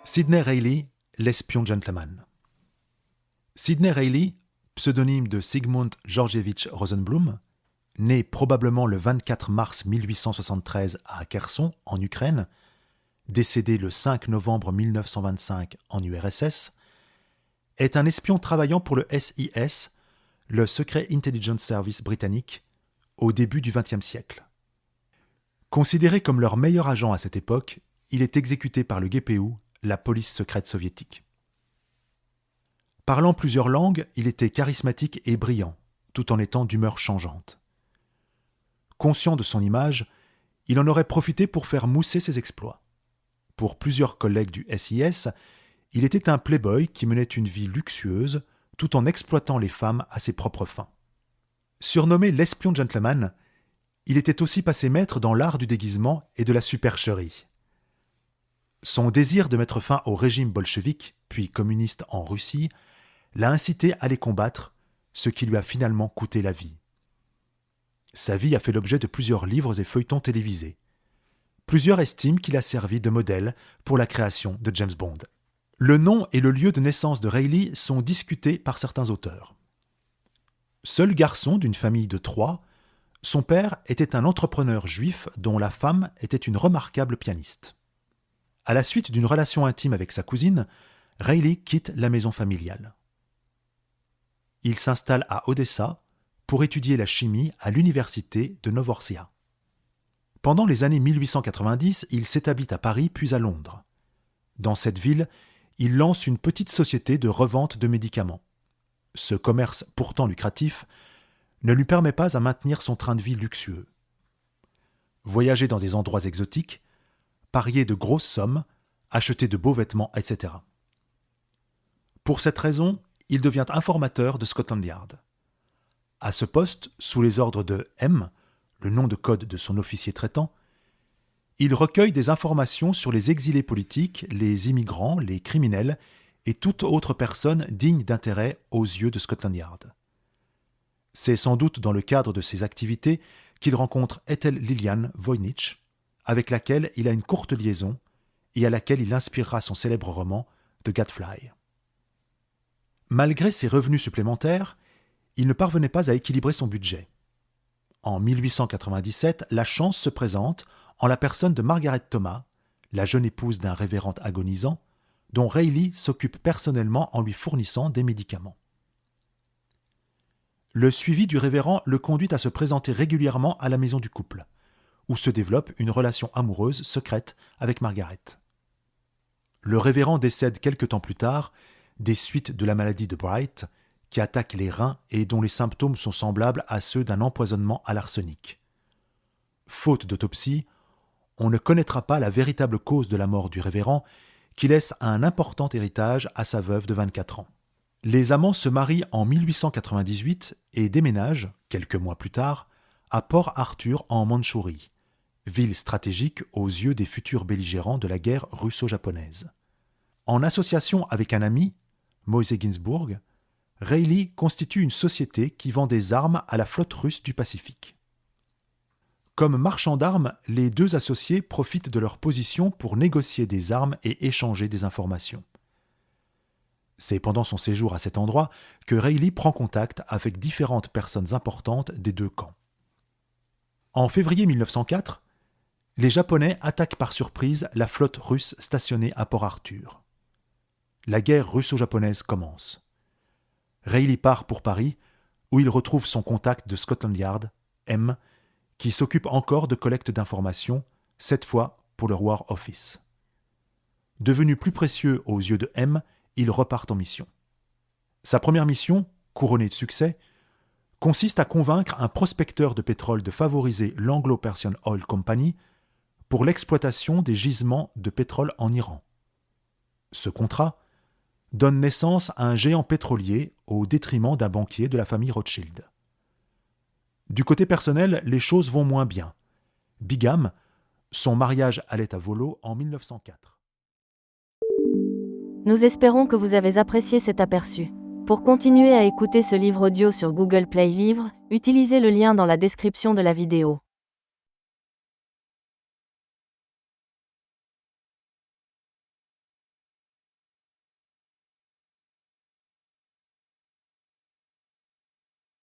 Sidney Reilly, l'espion gentleman. Sidney Reilly, pseudonyme de Zygmunt Georgievitch Rosenblum, né probablement le 24 mars 1873 à Kherson, en Ukraine, décédé le 5 novembre 1925 en URSS, est un espion travaillant pour le SIS, le Secret Intelligence Service britannique, au début du XXe siècle. Considéré comme leur meilleur agent à cette époque, il est exécuté par le GPU, la police secrète soviétique. Parlant plusieurs langues, il était charismatique et brillant, tout en étant d'humeur changeante. Conscient de son image, il en aurait profité pour faire mousser ses exploits. Pour plusieurs collègues du SIS, il était un playboy qui menait une vie luxueuse tout en exploitant les femmes à ses propres fins. Surnommé l'espion gentleman, il était aussi passé maître dans l'art du déguisement et de la supercherie. Son désir de mettre fin au régime bolchevique, puis communiste en Russie, l'a incité à les combattre, ce qui lui a finalement coûté la vie. Sa vie a fait l'objet de plusieurs livres et feuilletons télévisés. Plusieurs estiment qu'il a servi de modèle pour la création de James Bond. Le nom et le lieu de naissance de Reilly sont discutés par certains auteurs. Seul garçon d'une famille de 3, son père était un entrepreneur juif dont la femme était une remarquable pianiste. À la suite d'une relation intime avec sa cousine, Reilly quitte la maison familiale. Il s'installe à Odessa pour étudier la chimie à l'université de Novorossia. Pendant les années 1890, il s'établit à Paris puis à Londres. Dans cette ville, il lance une petite société de revente de médicaments. Ce commerce pourtant lucratif ne lui permet pas à maintenir son train de vie luxueux. Voyager dans des endroits exotiques, parier de grosses sommes, acheter de beaux vêtements, etc. Pour cette raison, il devient informateur de Scotland Yard. À ce poste, sous les ordres de M, le nom de code de son officier traitant, il recueille des informations sur les exilés politiques, les immigrants, les criminels et toute autre personne digne d'intérêt aux yeux de Scotland Yard. C'est sans doute dans le cadre de ses activités qu'il rencontre Ethel Lillian Voynich, avec laquelle il a une courte liaison et à laquelle il inspirera son célèbre roman The Gadfly. Malgré ses revenus supplémentaires, il ne parvenait pas à équilibrer son budget. En 1897, la chance se présente en la personne de Margaret Thomas, la jeune épouse d'un révérend agonisant, dont Reilly s'occupe personnellement en lui fournissant des médicaments. Le suivi du révérend le conduit à se présenter régulièrement à la maison du couple, où se développe une relation amoureuse secrète avec Margaret. Le révérend décède quelque temps plus tard des suites de la maladie de Bright, qui attaque les reins et dont les symptômes sont semblables à ceux d'un empoisonnement à l'arsenic. Faute d'autopsie, on ne connaîtra pas la véritable cause de la mort du révérend, qui laisse un important héritage à sa veuve de 24 ans. Les amants se marient en 1898 et déménagent, quelques mois plus tard, à Port Arthur en Mandchourie, ville stratégique aux yeux des futurs belligérants de la guerre russo-japonaise. En association avec un ami, Moïse Ginsburg, Reilly constitue une société qui vend des armes à la flotte russe du Pacifique. Comme marchands d'armes, les deux associés profitent de leur position pour négocier des armes et échanger des informations. C'est pendant son séjour à cet endroit que Reilly prend contact avec différentes personnes importantes des deux camps. En février 1904, les Japonais attaquent par surprise la flotte russe stationnée à Port Arthur. La guerre russo-japonaise commence. Reilly part pour Paris, où il retrouve son contact de Scotland Yard, M, qui s'occupe encore de collecte d'informations, cette fois pour le War Office. Devenu plus précieux aux yeux de M, il repart en mission. Sa première mission, couronnée de succès, consiste à convaincre un prospecteur de pétrole de favoriser l'Anglo-Persian Oil Company pour l'exploitation des gisements de pétrole en Iran. Ce contrat donne naissance à un géant pétrolier au détriment d'un banquier de la famille Rothschild. Du côté personnel, les choses vont moins bien. Bigame, son mariage allait à volo en 1904. Nous espérons que vous avez apprécié cet aperçu. Pour continuer à écouter ce livre audio sur Google Play Livres, utilisez le lien dans la description de la vidéo.